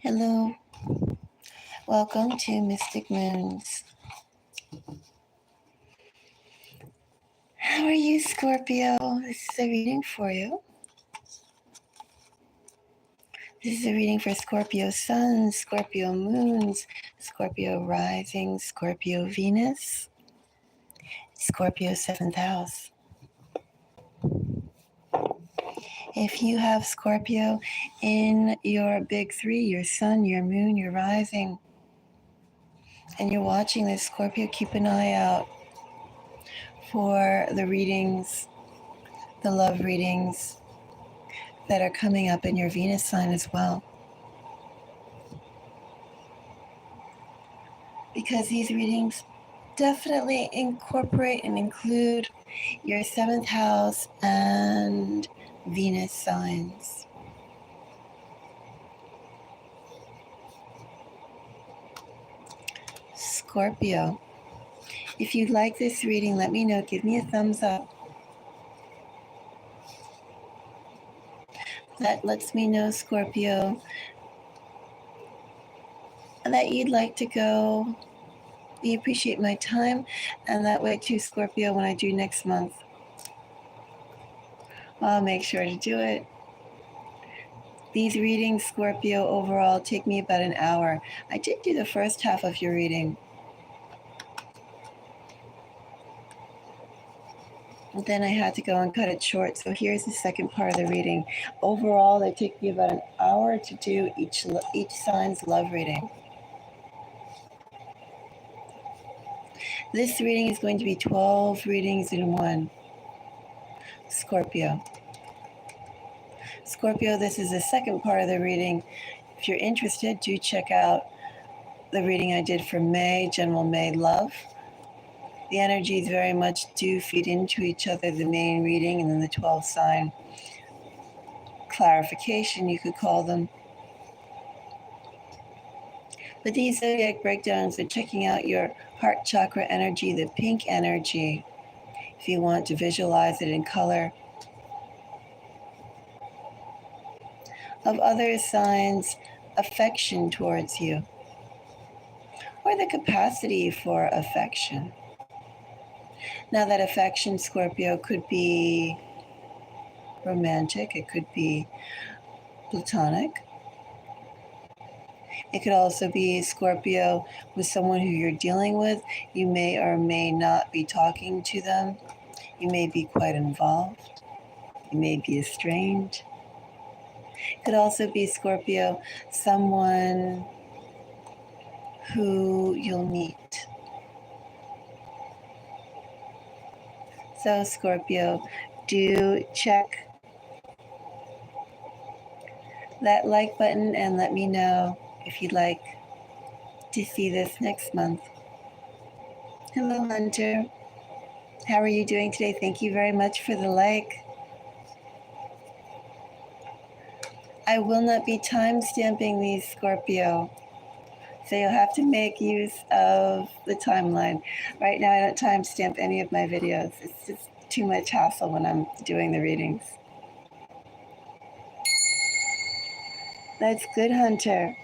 Hello, welcome to Mystic Moons. How are you, Scorpio? This is a reading for you. This is a reading for Scorpio Sun, Scorpio Moons, Scorpio Rising, Scorpio Venus, Scorpio 7th House. If you have Scorpio in your big three, your Sun, your Moon, your Rising, and you're watching this, Scorpio, keep an eye out for the readings, the love readings that are coming up in your Venus sign as well. Because these readings definitely incorporate and include your 7th house and Venus signs. Scorpio, if you like this reading, let me know. Give me a thumbs up. That lets me know, Scorpio, that you'd like to go. You appreciate my time, and that way too, Scorpio, when I do next month, I'll make sure to do it. These readings, Scorpio, overall take me about an hour. I did do the first half of your reading. Then I had to go and cut it short. So here's the second part of the reading. Overall, they take me about an hour to do each sign's love reading. This reading is going to be 12 readings in one. Scorpio. Scorpio, this is the second part of the reading. If you're interested, do check out the reading I did for May, General May Love. The energies very much do feed into each other, the main reading and then the 12 sign clarification, you could call them. But these zodiac breakdowns are checking out your heart chakra energy, the pink energy, if you want to visualize it in color. Of other signs, affection towards you, or the capacity for affection. Now that affection, Scorpio, could be romantic, it could be platonic. It could also be, Scorpio, with someone who you're dealing with. You may or may not be talking to them. You may be quite involved. You may be estranged. It could also be, Scorpio, someone who you'll meet. So, Scorpio, do check that like button and let me know if you'd like to see this next month. Hello, Hunter. How are you doing today? Thank you very much for the like. I will not be time stamping these, Scorpio, so you'll have to make use of the timeline. Right now, I don't time stamp any of my videos. It's just too much hassle when I'm doing the readings. That's good, Hunter.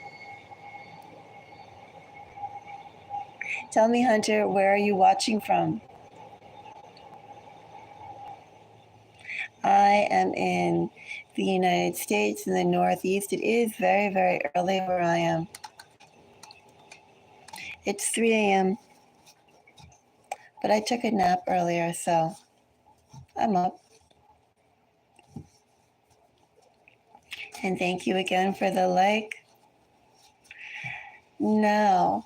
Tell me, Hunter, where are you watching from? I am in the United States in the Northeast. It is very, very early where I am. It's 3 a.m., but I took a nap earlier, so I'm up. And thank you again for the like. Now,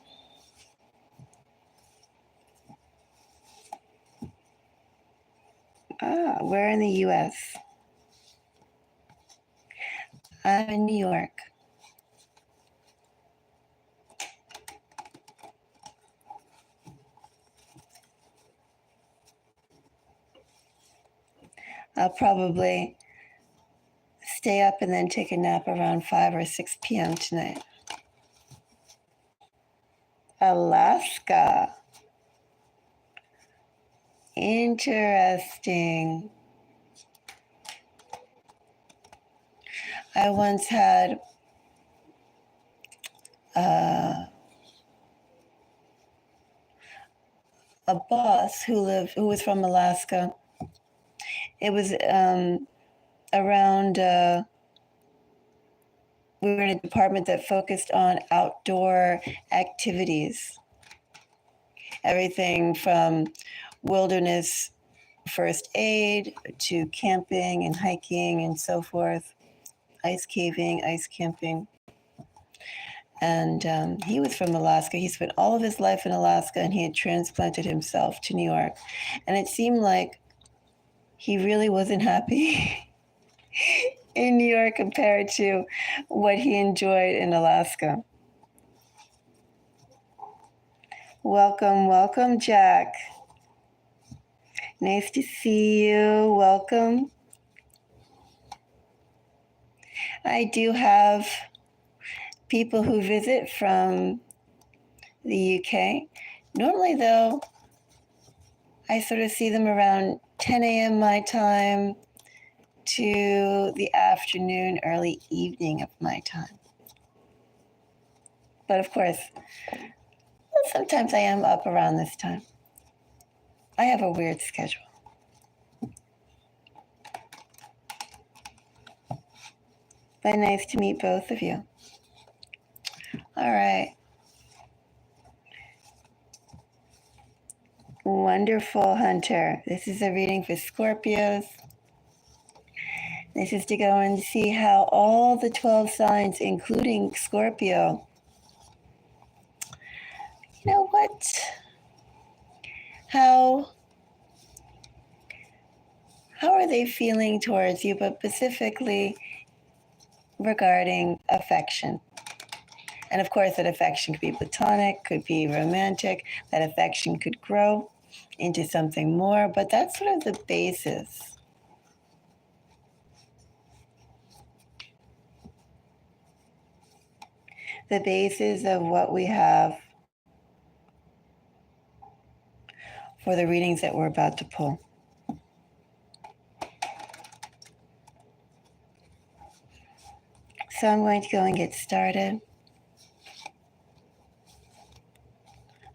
we're in the U.S. I'm in New York. I'll probably stay up and then take a nap around 5 or 6 p.m. tonight. Alaska. Interesting. I once had a boss who was from Alaska. It was around. We were in a department that focused on outdoor activities, everything from wilderness first aid to camping and hiking and so forth, ice caving, ice camping. And he was from Alaska. He spent all of his life in Alaska, and he had transplanted himself to New York. And it seemed like he really wasn't happy in New York compared to what he enjoyed in Alaska. Welcome, welcome, Jack. Nice to see you. Welcome. I do have people who visit from the UK. Normally, though, I sort of see them around 10 a.m. my time to the afternoon, early evening of my time. But of course, sometimes I am up around this time. I have a weird schedule. But nice to meet both of you. All right. Wonderful, Hunter. This is a reading for Scorpios. This is to go and see how all the 12 signs, including Scorpio, you know what? How are they feeling towards you, but specifically regarding affection? And of course, that affection could be platonic, could be romantic, that affection could grow into something more, but that's sort of the basis. The basis of what we have for the readings that we're about to pull. So I'm going to go and get started.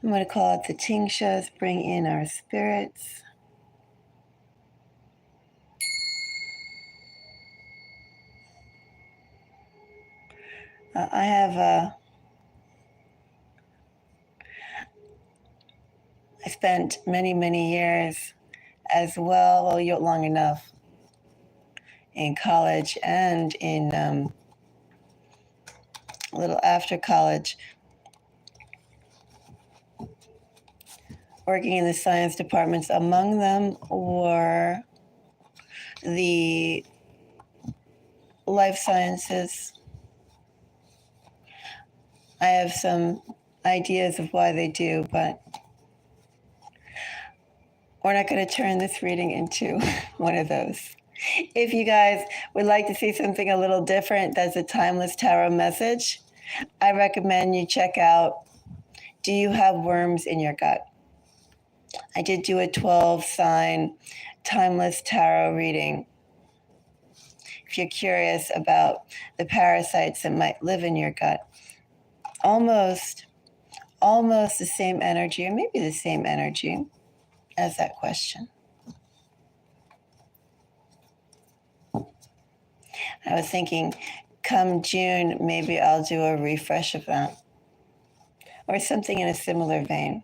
I'm going to call out the Tingshas, bring in our spirits. I spent many years as well, long enough, in college and in a little after college, working in the science departments. Among them were the life sciences. I have some ideas of why they do, but we're not going to turn this reading into one of those. If you guys would like to see something a little different, that's a timeless tarot message, I recommend you check out Do You Have Worms in Your Gut? I did do a 12-sign timeless tarot reading. If you're curious about the parasites that might live in your gut, almost the same energy, or maybe the same energy as that question. I was thinking come June, maybe I'll do a refresh of that or something in a similar vein.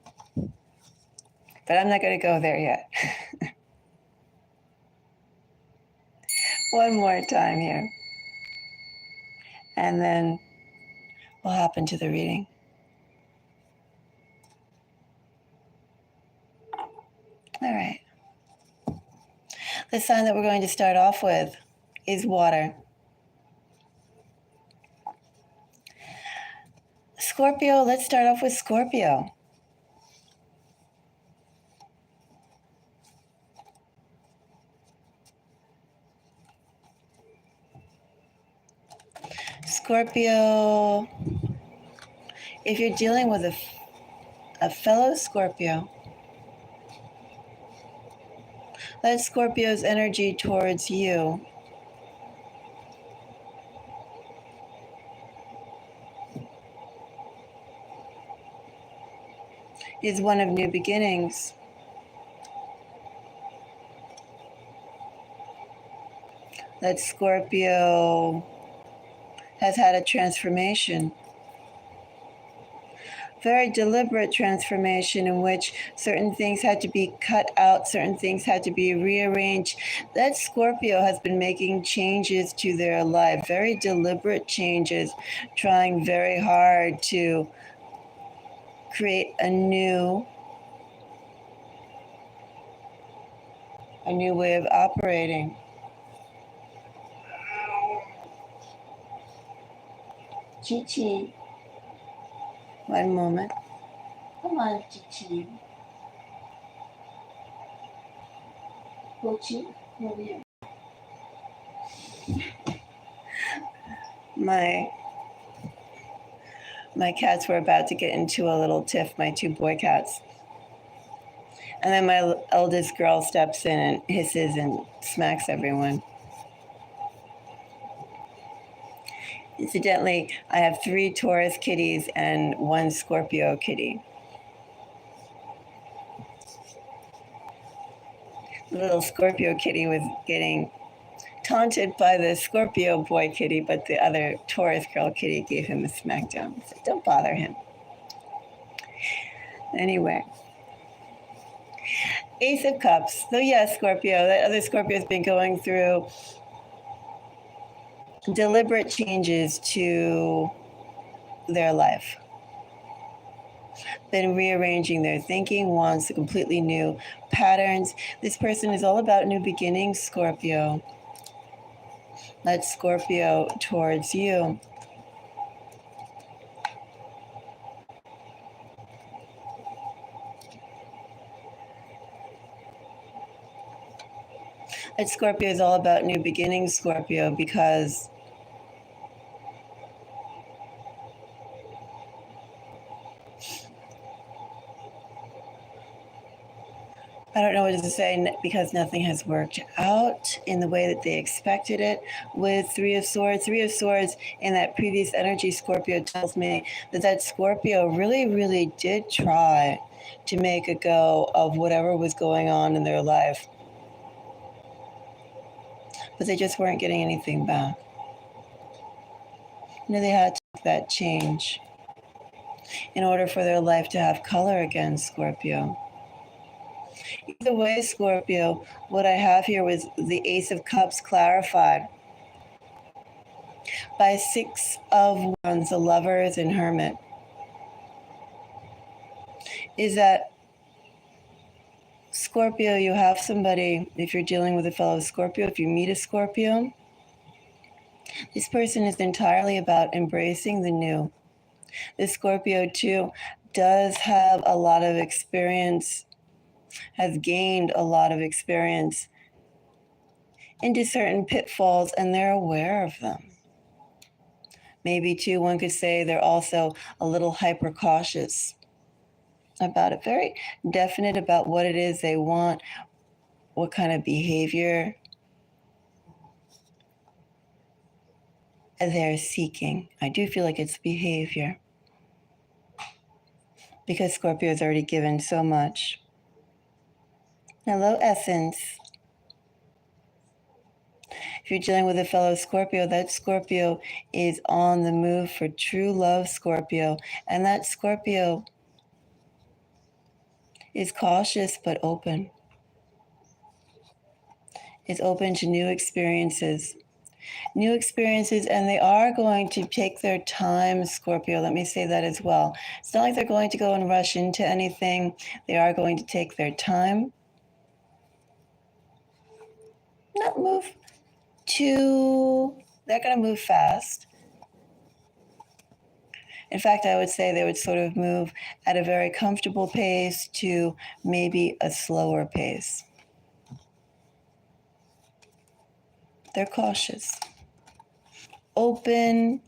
But I'm not going to go there yet. One more time here. And then we'll hop into the reading. All right. The sign that we're going to start off with is water. Scorpio, let's start off with Scorpio. Scorpio, if you're dealing with a fellow Scorpio, let Scorpio's energy towards you is one of new beginnings. That Scorpio has had a transformation. Very deliberate transformation in which certain things had to be cut out, certain things had to be rearranged. That Scorpio has been making changes to their life, very deliberate changes, trying very hard to create a new way of operating. Chi-Chi. One moment. Come on, Chi-Chi. Chi, over here. My cats were about to get into a little tiff, my two boy cats. And then my eldest girl steps in and hisses and smacks everyone. Incidentally, I have 3 Taurus kitties and 1 Scorpio kitty. The little Scorpio kitty was getting taunted by the Scorpio boy kitty, but the other Taurus girl kitty gave him a smackdown. So don't bother him. Anyway. Ace of Cups. So yes, Scorpio, that other Scorpio has been going through deliberate changes to their life. Been rearranging their thinking, wants completely new patterns. This person is all about new beginnings, Scorpio. That's Scorpio towards you. That Scorpio is all about new beginnings, Scorpio, because I don't know what to say, because nothing has worked out in the way that they expected it with 3 of Swords. 3 of Swords in that previous energy, Scorpio, tells me that Scorpio really, really did try to make a go of whatever was going on in their life. But they just weren't getting anything back. They had to make that change in order for their life to have color again, Scorpio. Either way, Scorpio, what I have here was the Ace of Cups clarified by 6 of Wands, the Lovers and Hermit, is that Scorpio, you have somebody, if you're dealing with a fellow Scorpio, if you meet a Scorpio, this person is entirely about embracing the new. This Scorpio, too, does have a lot of experience, has gained a lot of experience into certain pitfalls, and they're aware of them. Maybe, too, one could say they're also a little hyper cautious about it, very definite about what it is they want, what kind of behavior they're seeking. I do feel like it's behavior, because Scorpio has already given so much. Hello, Essence. If you're dealing with a fellow Scorpio, that Scorpio is on the move for true love, Scorpio. And that Scorpio is cautious but open. Is open to new experiences. New experiences, and they are going to take their time, Scorpio. Let me say that as well. It's not like they're going to go and rush into anything. They are going to take their time. Not move they're going to move fast. In fact, I would say they would sort of move at a very comfortable pace to maybe a slower pace. They're cautious. Open,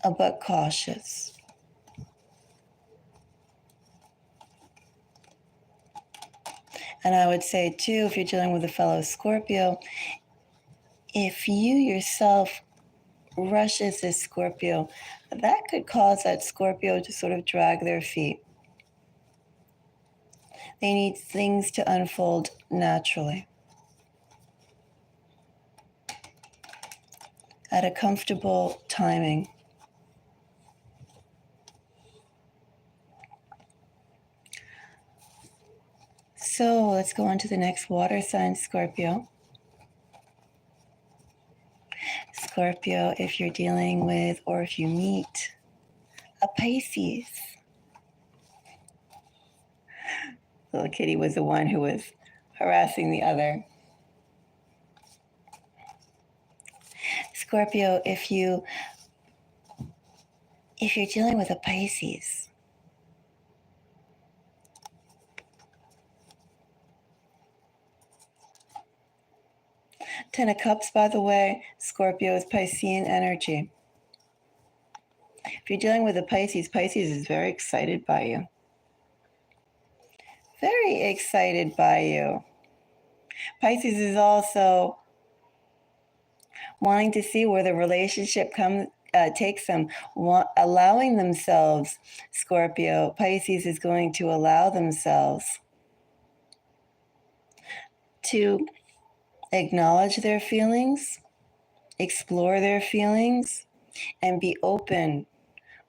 but cautious. And I would say, too, if you're dealing with a fellow Scorpio, if you yourself rushes this Scorpio, that could cause that Scorpio to sort of drag their feet. They need things to unfold naturally at a comfortable timing. So let's go on to the next water sign, Scorpio. Scorpio, if you're dealing with or if you meet a Pisces. Little kitty was the one who was harassing the other. Scorpio, if you're dealing with a Pisces, Ten of Cups, by the way, Scorpio is Piscean energy. If you're dealing with a Pisces, Pisces is very excited by you. Very excited by you. Pisces is also wanting to see where the relationship takes them, allowing themselves, Scorpio. Pisces is going to allow themselves to acknowledge their feelings, explore their feelings, and be open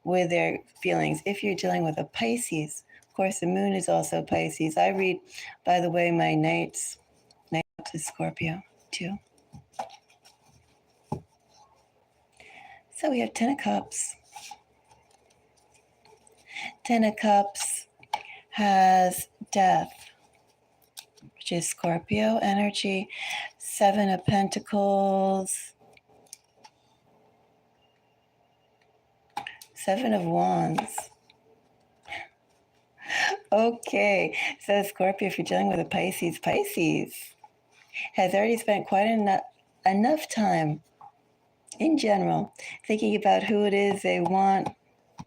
with their feelings. If you're dealing with a Pisces, of course, the moon is also Pisces. I read, by the way, my nights is Scorpio too. So we have Ten of Cups. Ten of Cups has death, which is Scorpio energy. Seven of Pentacles. Seven of Wands. Okay, so Scorpio, if you're dealing with a Pisces, Pisces has already spent quite enough time in general thinking about who it is they want,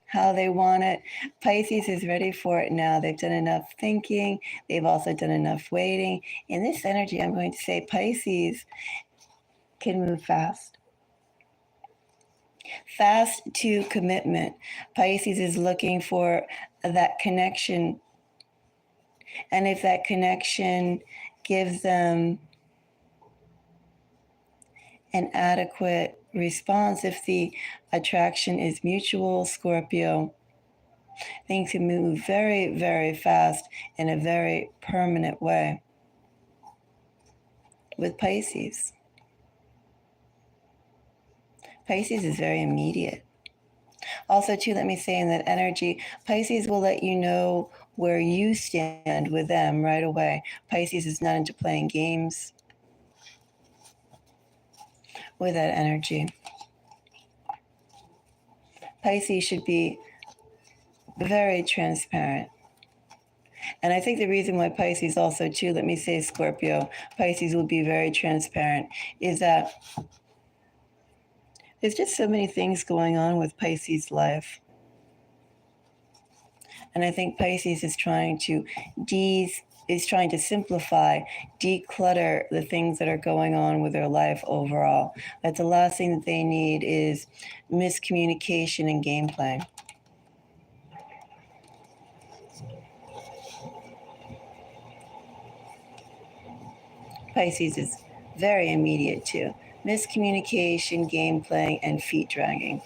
how they want it. Pisces is ready for it now. They've done enough thinking. They've also done enough waiting. In this energy, I'm going to say Pisces can move fast. Fast to commitment. Pisces is looking for that connection. And if that connection gives them an adequate response, if the attraction is mutual, Scorpio, things can move very, very fast in a very permanent way with Pisces. Pisces is very immediate. Also, too, let me say in that energy, Pisces will let you know where you stand with them right away. Pisces is not into playing games with that energy. Pisces should be very transparent. And I think the reason why Pisces also, too, let me say Scorpio, Pisces will be very transparent, is that there's just so many things going on with Pisces' life. And I think Pisces is trying to simplify, declutter the things that are going on with their life overall. That the last thing that they need is miscommunication and gameplay. Pisces is very immediate too. Miscommunication, game playing, and feet dragging.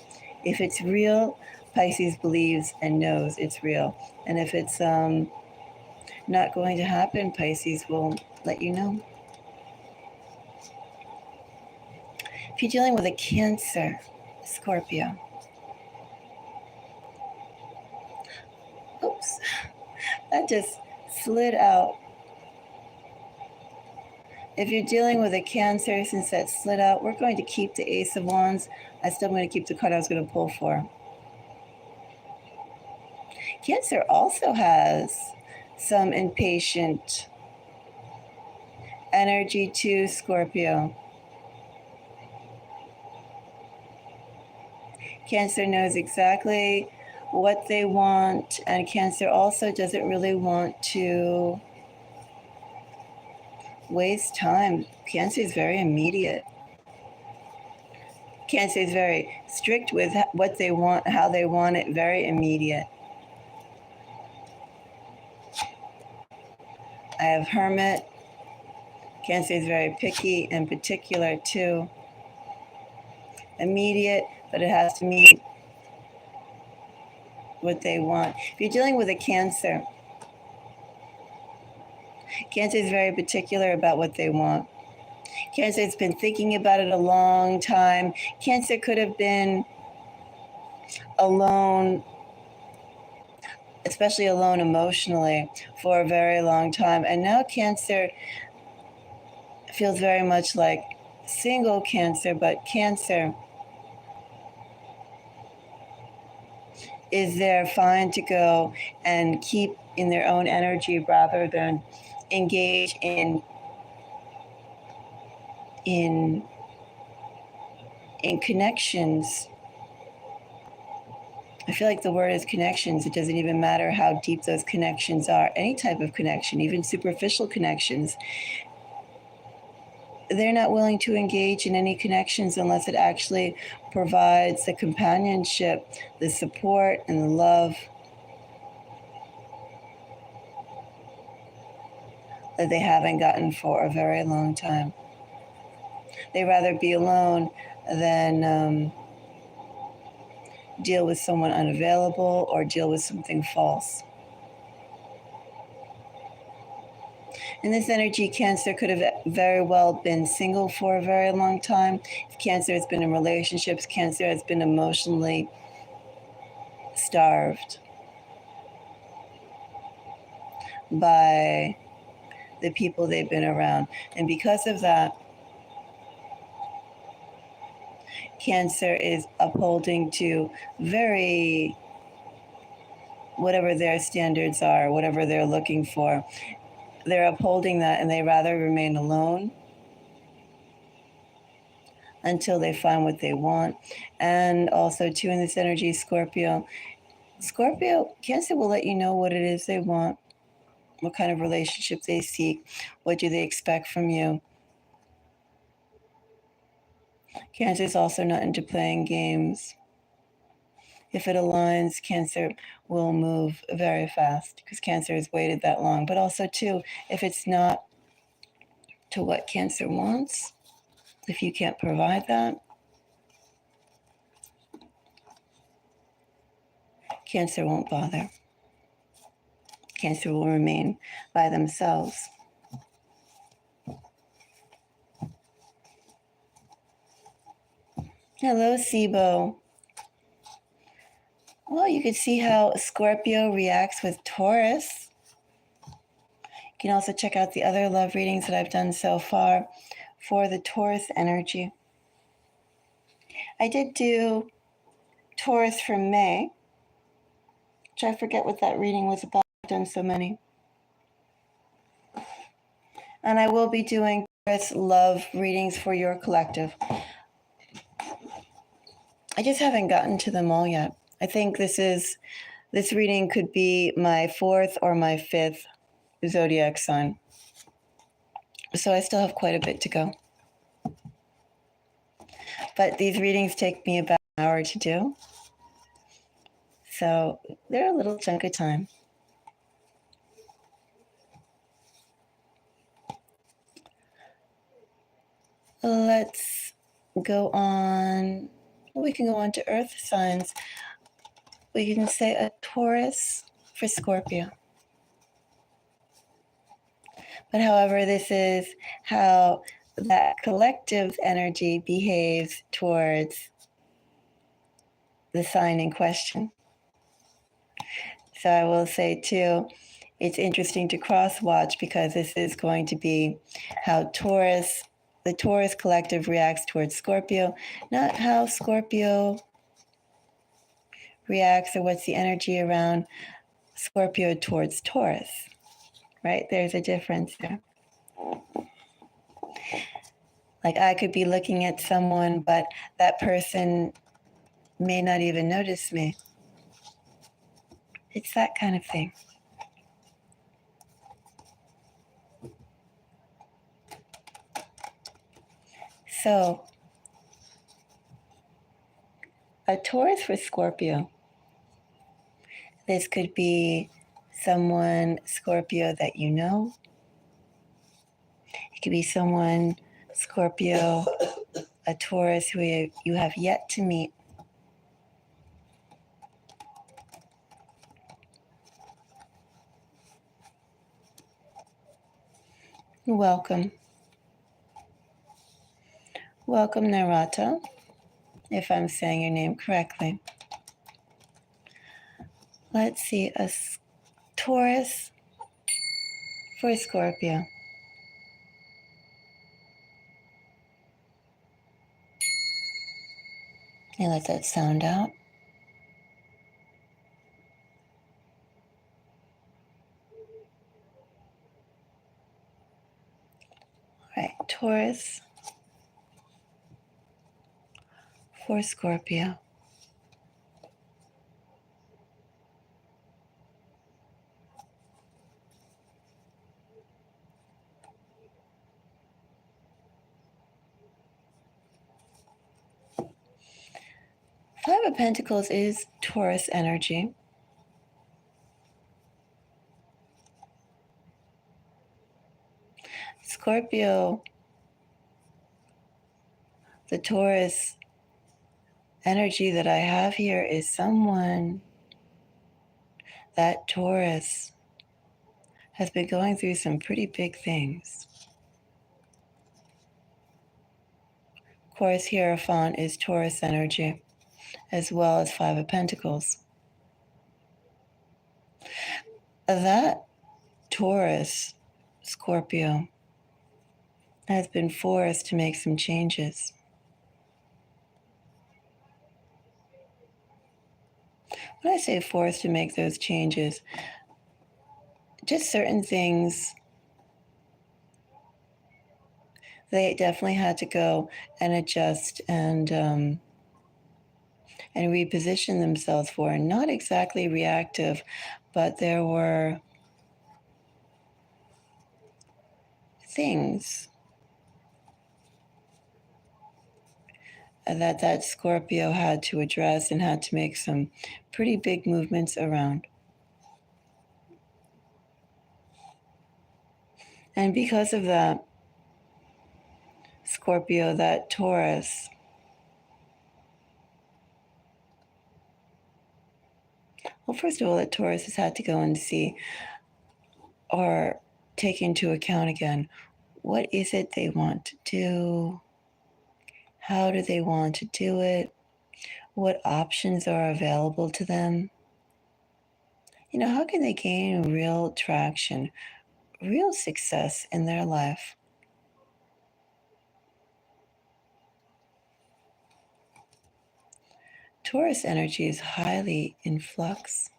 If it's real, Pisces believes and knows it's real. And if it's not going to happen, Pisces will let you know. If you're dealing with a Cancer, Scorpio. Oops, that just slid out. If you're dealing with a Cancer, since that slid out, we're going to keep the Ace of Wands. I'm still going to keep the card I was going to pull for. Cancer also has some impatient energy too, Scorpio. Cancer knows exactly what they want, and Cancer also doesn't really want to waste time. Cancer is very immediate. Cancer is very strict with what they want, how they want it, very immediate. I have Hermit. Cancer is very picky and particular too. Immediate, but it has to meet what they want. If you're dealing with a Cancer, Cancer is very particular about what they want. Cancer has been thinking about it a long time. Cancer could have been alone, especially alone emotionally, for a very long time. And now Cancer feels very much like single Cancer, but Cancer is there fine to go and keep in their own energy rather than engage in connections. I feel like the word is connections. It doesn't even matter how deep those connections are. Any type of connection, even superficial connections, they're not willing to engage in any connections unless it actually provides the companionship, the support, and the love that they haven't gotten for a very long time. They'd rather be alone than deal with someone unavailable or deal with something false. In this energy, Cancer could have very well been single for a very long time. If Cancer has been in relationships, Cancer has been emotionally starved by the people they've been around. And because of that, Cancer is upholding to very, whatever their standards are, whatever they're looking for. They're upholding that, and they rather remain alone until they find what they want. And also, too, in this energy, Scorpio, Cancer will let you know what it is they want, what kind of relationship they seek, what do they expect from you. Cancer is also not into playing games. If it aligns, Cancer will move very fast because Cancer has waited that long. But also, too, if it's not to what Cancer wants, if you can't provide that, Cancer won't bother. Cancer will remain by themselves. Hello, Sibo. Well, you can see how Scorpio reacts with Taurus. You can also check out the other love readings that I've done so far for the Taurus energy. I did do Taurus for May, which I forget what that reading was about. I've done so many. And I will be doing Taurus love readings for your collective. I just haven't gotten to them all yet. I think this reading could be my 4th or my 5th zodiac sign. So I still have quite a bit to go. But these readings take me about an hour to do. So they're a little chunk of time. Let's go on. We can go on to earth signs. We can say a Taurus for Scorpio. But however, this is how that collective energy behaves towards the sign in question. So I will say too, it's interesting to cross-watch because this is going to be how the Taurus collective reacts towards Scorpio, not how Scorpio reacts or what's the energy around Scorpio towards Taurus, right? There's a difference there. Like I could be looking at someone, but that person may not even notice me. It's that kind of thing. So A Taurus for Scorpio. This could be someone, Scorpio, that you know. It could be someone, Scorpio, a Taurus who you have yet to meet. Welcome. Welcome, Narata, if I'm saying your name correctly. Let's see, a Taurus for Scorpio. And let that sound out. All right, Taurus for Scorpio. Five of Pentacles is Taurus energy. Scorpio, the Taurus energy that I have here is someone that Taurus has been going through some pretty big things. Of course, Hierophant is Taurus energy, as well as Five of Pentacles. That Taurus, Scorpio, has been forced to make some changes. When I say forced to make those changes, just certain things they definitely had to go and adjust and reposition themselves for. Not exactly reactive, but there were things that Scorpio had to address and had to make some pretty big movements around. And because of that, Scorpio, that Taurus, well, first of all, that Taurus has had to go and see or take into account again, what is it they want to do? How do they want to do it? What options are available to them? How can they gain real traction, real success in their life? Taurus energy is highly in flux.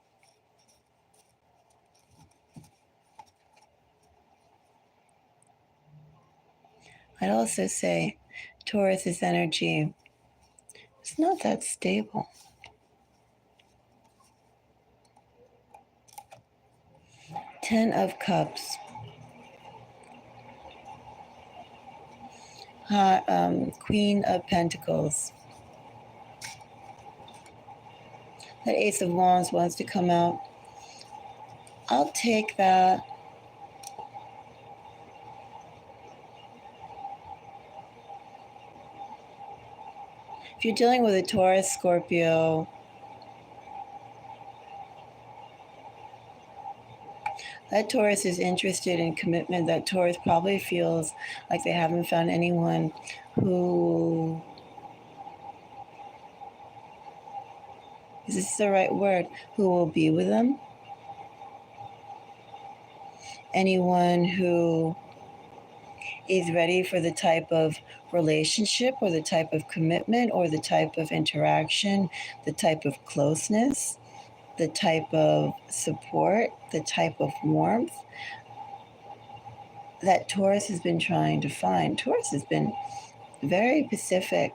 I'd also say Taurus's energy is not that stable. Ten of Cups. Queen of Pentacles. That Ace of Wands wants to come out. I'll take that. If you're dealing with a Taurus, Scorpio, that Taurus is interested in commitment. That Taurus probably feels like they haven't found anyone who, is this the right word, who will be with them? Anyone who is ready for the type of relationship or the type of commitment or the type of interaction, the type of closeness, the type of support, the type of warmth that Taurus has been trying to find. Taurus has been very Pacific.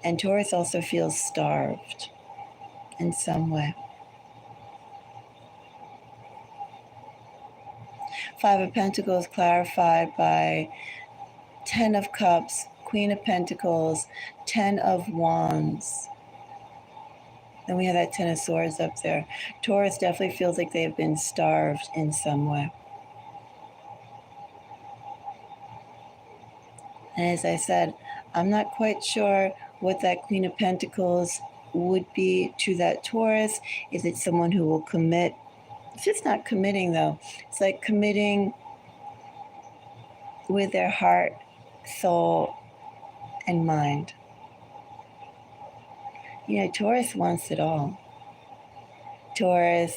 And Taurus also feels starved in some way. Five of Pentacles clarified by Ten of Cups, Queen of Pentacles, 10 of Wands. Then we have that 10 of Swords up there. Taurus definitely feels like they've been starved in some way. And as I said, I'm not quite sure what that Queen of Pentacles would be to that Taurus. Is it someone who will commit? It's just not committing, though. It's like committing with their heart, soul, and mind. You know, Taurus wants it all. Taurus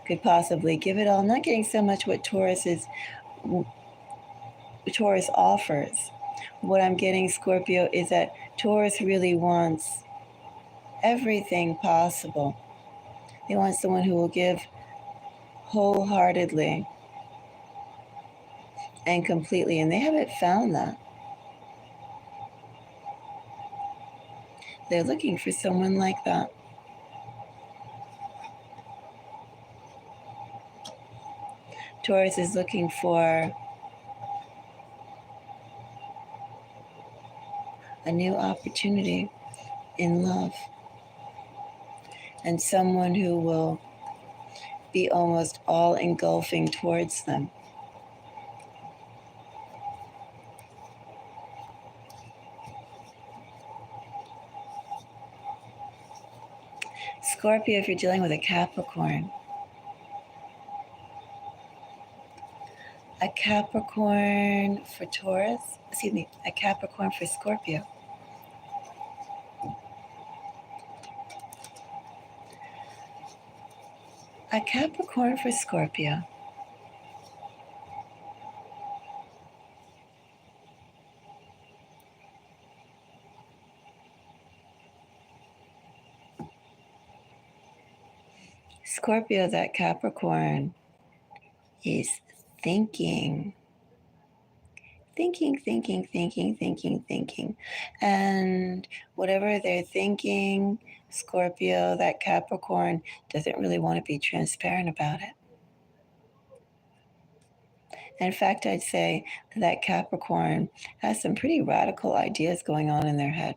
could possibly give it all. I'm not getting so much what Taurus offers. What I'm getting, Scorpio, is that Taurus really wants everything possible. They want someone who will give wholeheartedly and completely, and they haven't found that. They're looking for someone like that. Taurus is looking for a new opportunity in love and someone who will be almost all engulfing towards them. Scorpio, if you're dealing with a Capricorn for Taurus, a Capricorn for Scorpio. A Capricorn for Scorpio. Scorpio, that Capricorn is thinking. And whatever they're thinking, Scorpio, that Capricorn, doesn't really want to be transparent about it. In fact, I'd say that Capricorn has some pretty radical ideas going on in their head.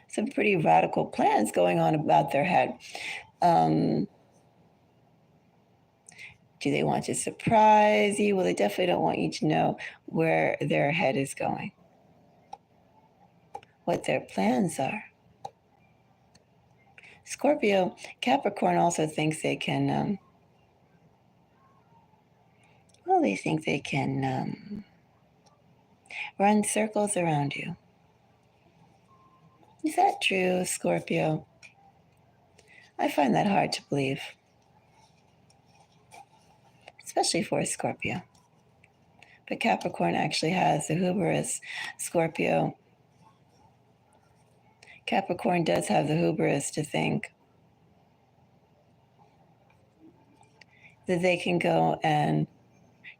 Some pretty radical plans going on about their head. Do they want to surprise you? Well, they definitely don't want you to know where their head is going, what their plans are. Scorpio, Capricorn also thinks they can, they think they can run circles around you. Is that true, Scorpio? I find that hard to believe, especially for a Scorpio. But Capricorn actually has the hubris. Scorpio, Capricorn does have the hubris to think that they can go and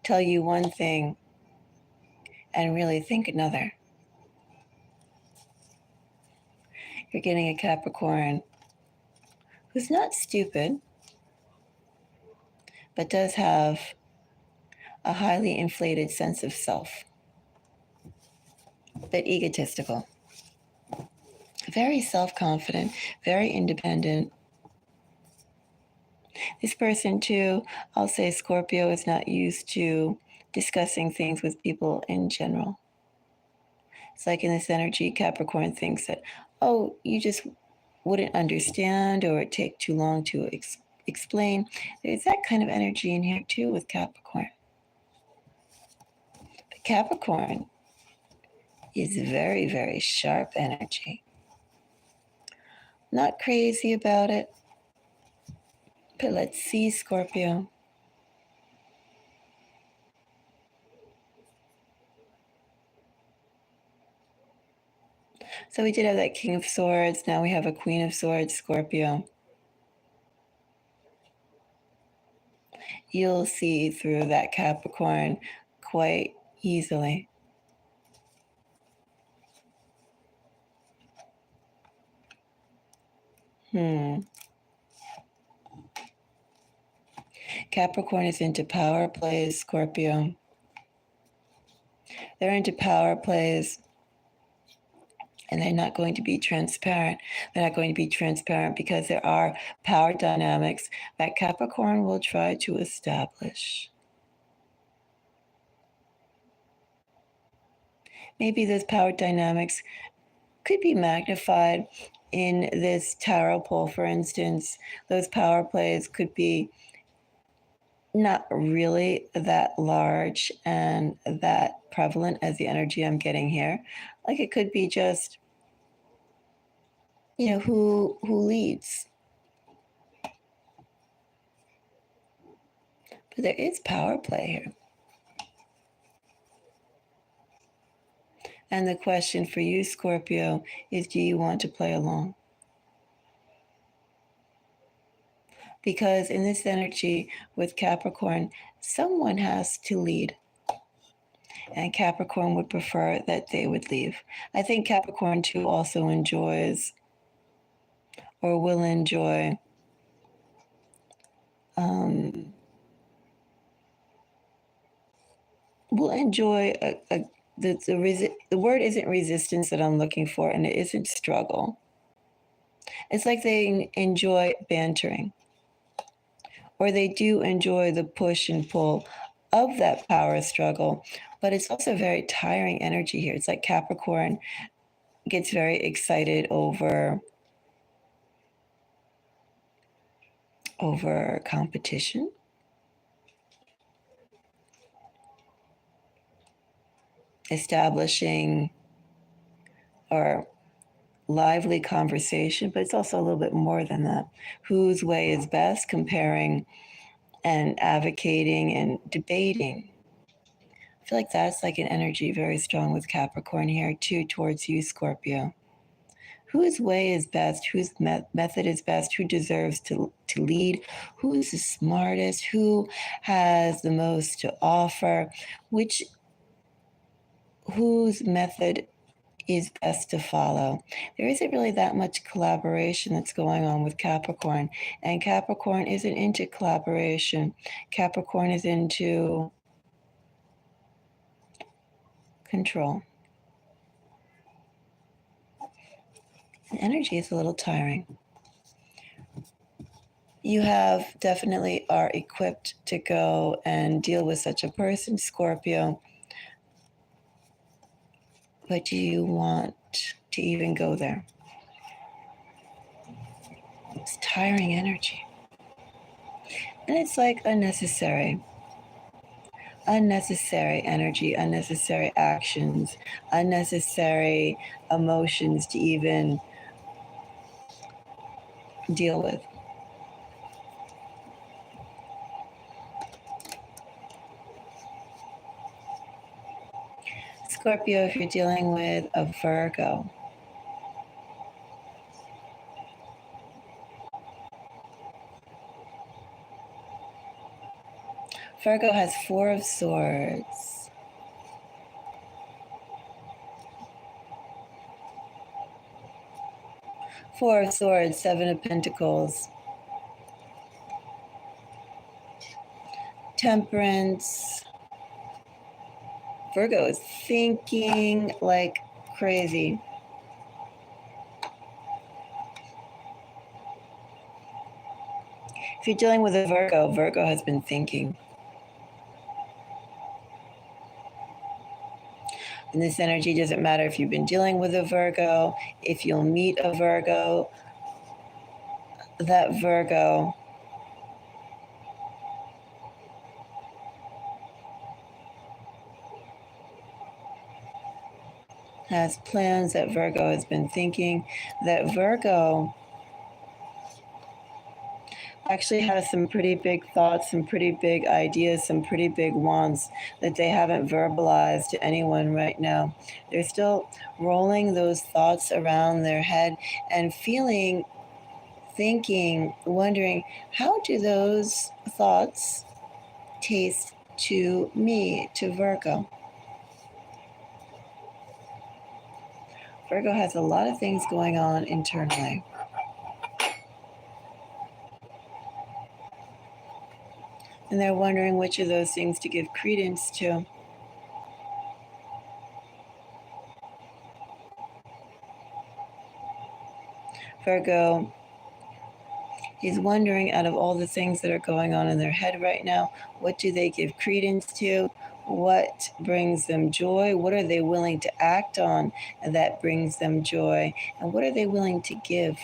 tell you one thing and really think another. You're getting a Capricorn who's not stupid, but does have a highly inflated sense of self, but egotistical, very self-confident, very independent. This person too, I'll say Scorpio, is not used to discussing things with people in general. It's like in this energy, Capricorn thinks that, you just wouldn't understand or it'd take too long to explain. There's that kind of energy in here too with Capricorn. But Capricorn is very, very sharp energy. Not crazy about it, but let's see, Scorpio. So we did have that King of Swords. Now we have a Queen of Swords, Scorpio. You'll see through that Capricorn quite easily. Capricorn is into power plays, Scorpio. They're into power plays, and they're not going to be transparent. They're not going to be transparent because there are power dynamics that Capricorn will try to establish. Maybe those power dynamics could be magnified in this tarot pull, for instance. Those power plays could be not really that large and that prevalent as the energy I'm getting here. Like it could be just, who leads. But there is power play here. And the question for you, Scorpio, is do you want to play along? Because in this energy with Capricorn, someone has to lead. And Capricorn would prefer that they would leave. I think Capricorn too also enjoys or will enjoy the word isn't resistance that I'm looking for, and it isn't struggle. It's like they enjoy bantering, or they do enjoy the push and pull of that power struggle, but it's also very tiring energy here. It's like Capricorn gets very excited over competition, establishing or lively conversation, but it's also a little bit more than that. Whose way is best, comparing and advocating and debating. I feel like that's like an energy very strong with Capricorn here too towards you, Scorpio. Whose way is best, whose method is best, who deserves to lead, who is the smartest, who has the most to offer, whose method is best to follow. There isn't really that much collaboration that's going on with Capricorn, and Capricorn isn't into collaboration. Capricorn is into control. And energy is a little tiring. You have definitely are equipped to go and deal with such a person, Scorpio. But do you want to even go there? It's tiring energy. And it's like unnecessary energy, unnecessary actions, unnecessary emotions to even deal with. Scorpio, if you're dealing with a Virgo, Virgo has 4 of Swords. Four of Swords, 7 of Pentacles. Temperance. Virgo is thinking like crazy. If you're dealing with a Virgo, Virgo has been thinking. And this energy doesn't matter if you've been dealing with a Virgo, if you'll meet a Virgo, that Virgo has plans, that Virgo has been thinking, that Virgo actually has some pretty big thoughts, some pretty big ideas, some pretty big wants that they haven't verbalized to anyone right now. They're still rolling those thoughts around their head and feeling, thinking, wondering, how do those thoughts taste to me, to Virgo? Virgo has a lot of things going on internally. And they're wondering which of those things to give credence to. Virgo is wondering, out of all the things that are going on in their head right now, what do they give credence to? What brings them joy? What are they willing to act on that brings them joy? And what are they willing to give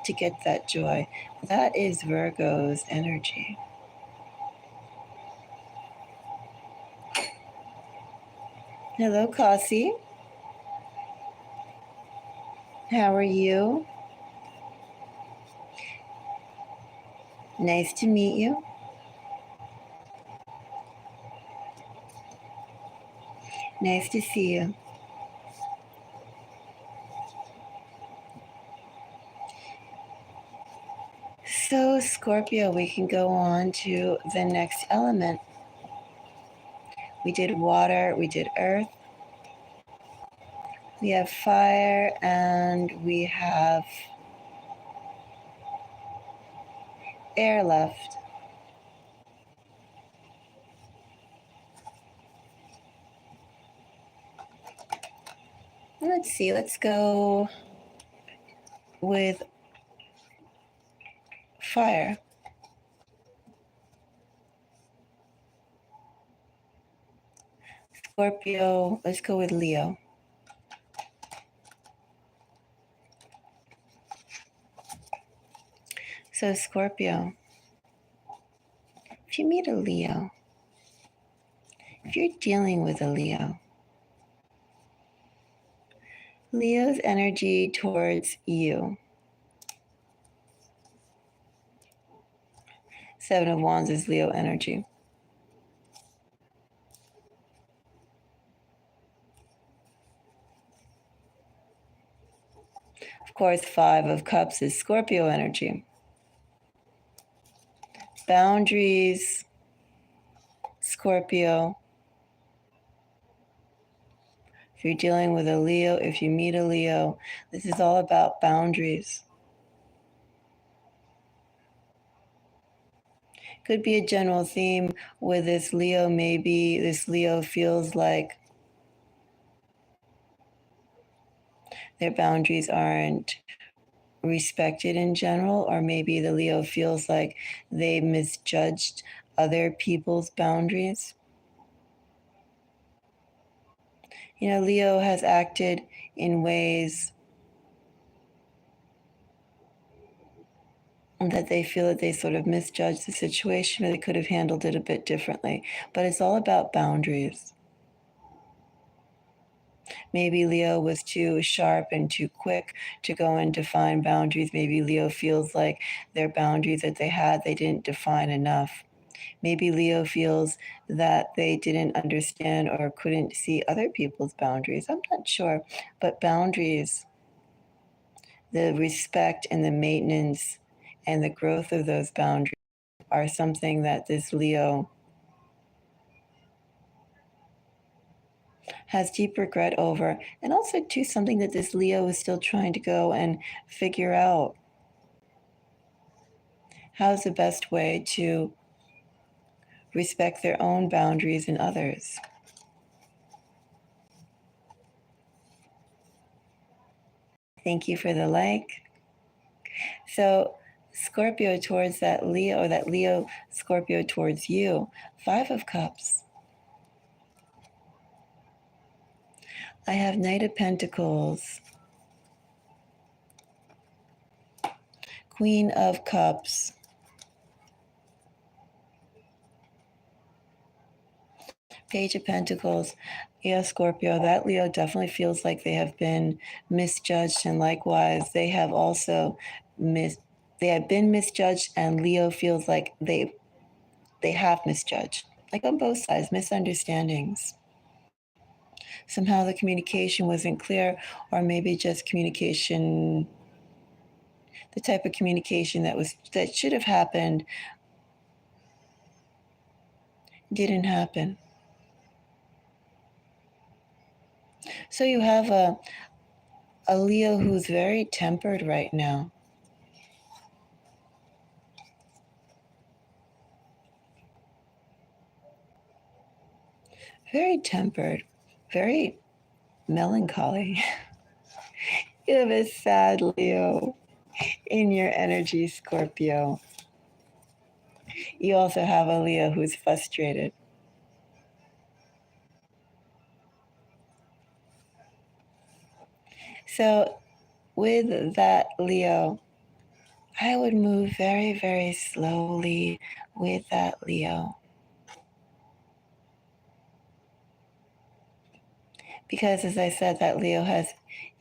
to get that joy? That is Virgo's energy. Hello, Kasi. How are you? Nice to meet you. Nice to see you. So, Scorpio, we can go on to the next element. We did water, we did earth, we have fire, and we have air left. Let's see, let's go with fire. Scorpio, let's go with Leo. So, Scorpio, if you meet a Leo, if you're dealing with a Leo, Leo's energy towards you. Seven of Wands is Leo energy. Of course, Five of Cups is Scorpio energy. Boundaries, Scorpio. If you're dealing with a Leo, if you meet a Leo, this is all about boundaries. Could be a general theme with this Leo. Maybe this Leo feels like their boundaries aren't respected in general, or maybe the Leo feels like they misjudged other people's boundaries. You know, Leo has acted in ways that they feel that they sort of misjudged the situation, or they could have handled it a bit differently. But it's all about boundaries. Maybe Leo was too sharp and too quick to go and define boundaries. Maybe Leo feels like their boundaries that they had, they didn't define enough. Maybe Leo feels that they didn't understand or couldn't see other people's boundaries. I'm not sure. But boundaries, the respect and the maintenance and the growth of those boundaries are something that this Leo has deep regret over, and also too something that this Leo is still trying to go and figure out. How's the best way to respect their own boundaries and others? Thank you for the like. So Scorpio towards that Leo, or that Leo Scorpio towards you, Five of Cups. I have Knight of Pentacles, Queen of Cups, Page of Pentacles. Yeah, Scorpio, that Leo definitely feels like they have been misjudged, and likewise, they have also they have been misjudged, and Leo feels like they have misjudged. Like on both sides, misunderstandings. Somehow the communication wasn't clear, or maybe just communication, the type of communication that should have happened didn't happen. So you have a Leo who's very tempered right now. Very tempered, very melancholy. You have a sad Leo. in your energy, Scorpio. You also have a Leo who's frustrated. So with that Leo, I would move very, very slowly with that Leo. Because as I said, that Leo has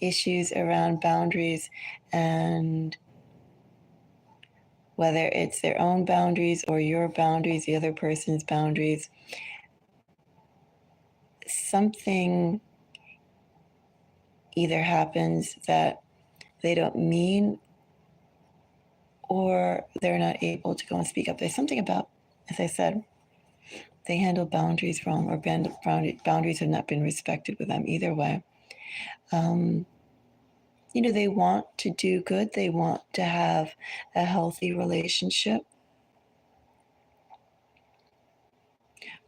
issues around boundaries, and whether it's their own boundaries or your boundaries, the other person's boundaries, something either happens that they don't mean or they're not able to go and speak up. There's something about, as I said, they handle boundaries wrong, or boundaries have not been respected with them. Either way, they want to do good. They want to have a healthy relationship.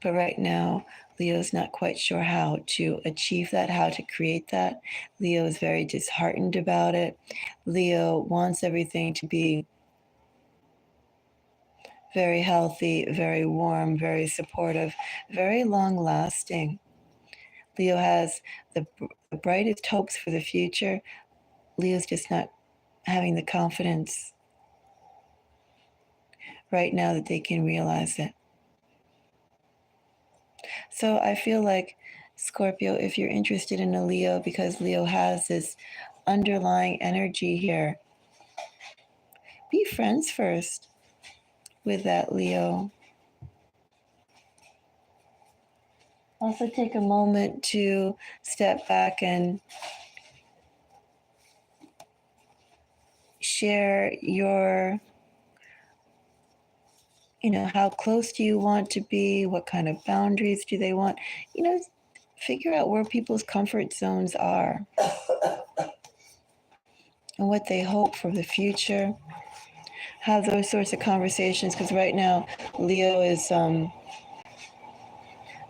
But right now, Leo's not quite sure how to achieve that, how to create that. Leo is very disheartened about it. Leo wants everything to be very healthy, very warm, very supportive, very long lasting. Leo has the brightest hopes for the future. Leo's just not having the confidence right now that they can realize it. So I feel like, Scorpio, if you're interested in a Leo, because Leo has this underlying energy here, be friends first with that Leo. Also take a moment to step back and share your, how close do you want to be? What kind of boundaries do they want? Figure out where people's comfort zones are and what they hope for the future. Have those sorts of conversations, because right now Leo is, I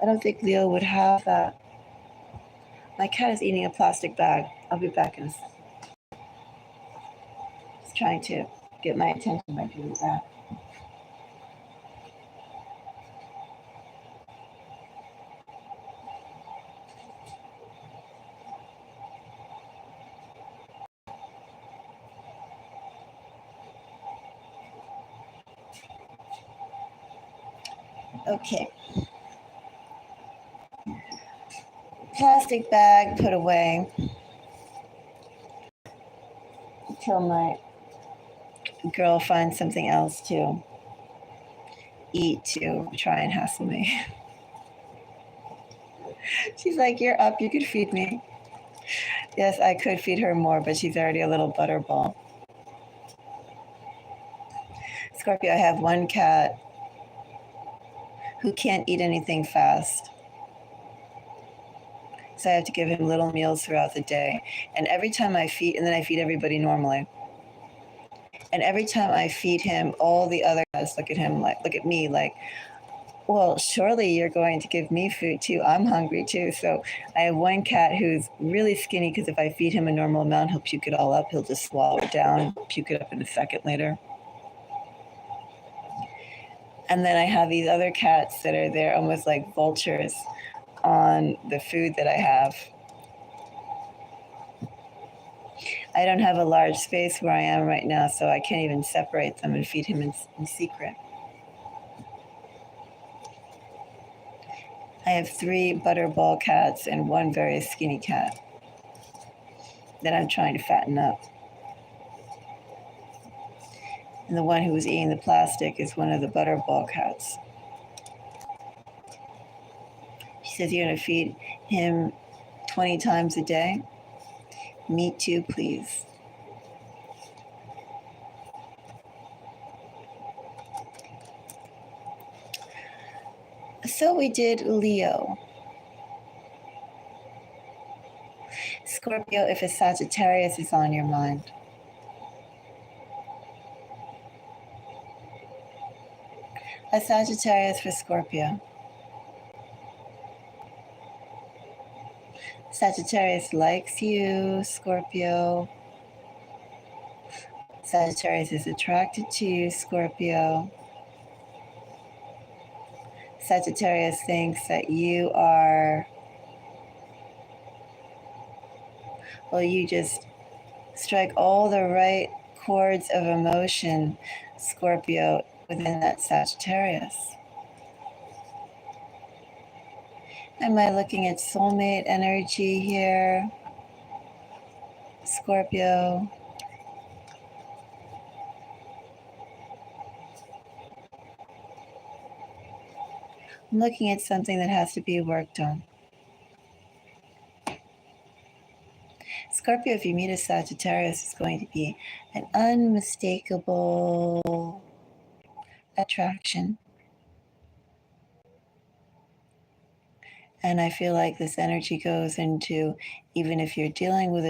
don't think Leo would have that. My cat is eating a plastic bag. I'll be back in a second. He's trying to get my attention by doing that. Okay. Plastic bag put away until my girl finds something else to eat to try and hassle me. She's like, "You're up, you could feed me." Yes, I could feed her more, but she's already a little butterball. Scorpio, I have one cat who can't eat anything fast. So I have to give him little meals throughout the day. And every time I feed, and then I feed everybody normally. And every time I feed him, all the other guys look at me like, well, surely you're going to give me food too. I'm hungry too. So I have one cat who's really skinny, because if I feed him a normal amount, he'll puke it all up. He'll just swallow it down, puke it up in a second later. And then I have these other cats that are there almost like vultures on the food that I have. I don't have a large space where I am right now, so I can't even separate them and feed him in secret. I have 3 butterball cats and 1 very skinny cat that I'm trying to fatten up. And the one who was eating the plastic is one of the butterball cats. She says, "You're going to feed him 20 times a day?" Me too, please. So we did Leo. Scorpio, if a Sagittarius is on your mind. A Sagittarius for Scorpio. Sagittarius likes you, Scorpio. Sagittarius is attracted to you, Scorpio. Sagittarius thinks that you are, well, you just strike all the right chords of emotion, Scorpio, within that Sagittarius. Am I looking at soulmate energy here, Scorpio? I'm looking at something that has to be worked on. Scorpio, if you meet a Sagittarius, is going to be an unmistakable attraction. And I feel like this energy goes into, even if you're dealing with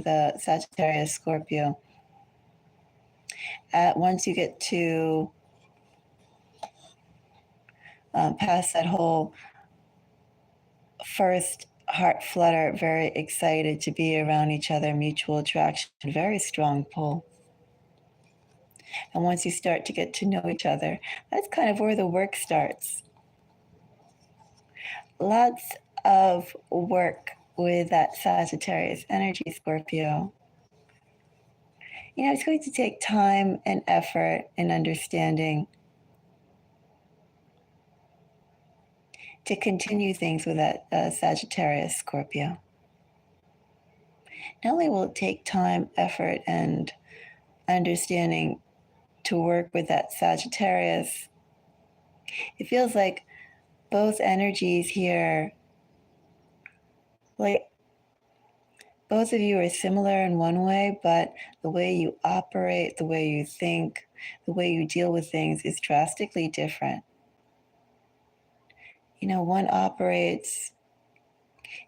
a Sagittarius Scorpio, once you get to past that whole first heart flutter, very excited to be around each other, mutual attraction, very strong pull. And once you start to get to know each other, that's kind of where the work starts. Lots of work with that Sagittarius energy, Scorpio. You know, it's going to take time and effort and understanding to continue things with that Sagittarius Scorpio. Not only will it take time, effort, and understanding to work with that Sagittarius, it feels like both energies here, like both of you are similar in one way, but the way you operate, the way you think, the way you deal with things is drastically different. You know, one operates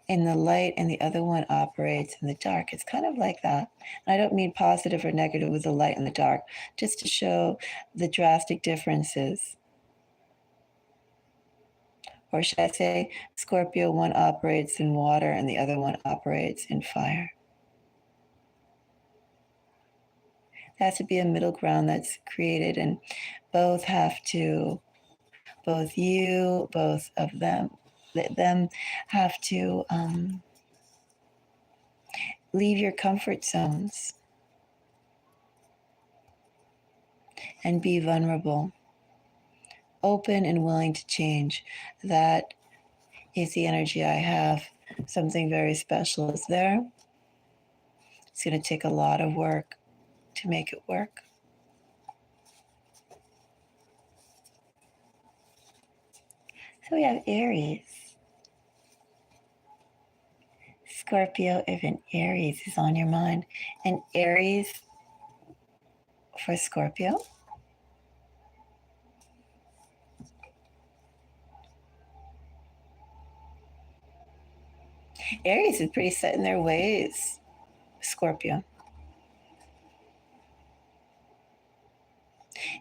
in the light and the other one operates in the dark. It's kind of like that. And I don't mean positive or negative with the light and the dark, just to show the drastic differences. Or should I say, Scorpio, one operates in water and the other one operates in fire. There has to be a middle ground that's created, and both of them have to leave your comfort zones and be vulnerable, open and willing to change. That is the energy I have. Something very special is there. It's going to take a lot of work to make it work. So we have Aries. Scorpio, if an Aries is on your mind, and Aries for Scorpio, Aries is pretty set in their ways, Scorpio.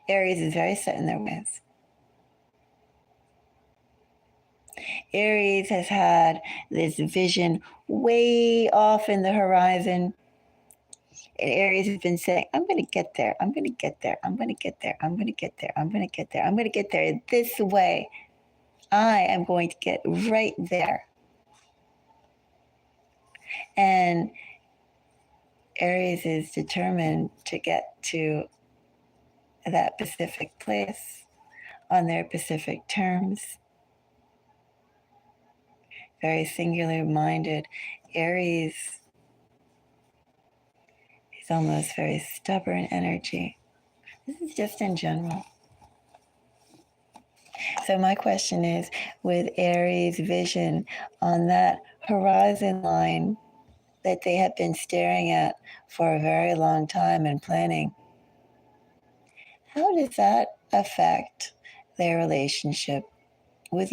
Aries is very set in their ways. Aries has had this vision way off in the horizon. And Aries has been saying, I'm going to get there. I'm going to get there. I'm going to get there. I'm going to get there. I'm going to get there. I'm going to get there this way. I am going to get right there. And Aries is determined to get to that specific place on their specific terms. Very singular minded. Aries is almost very stubborn energy. This is just in general. So my question is, with Aries vision on that horizon line that they have been staring at for a very long time and planning, how does that affect their relationship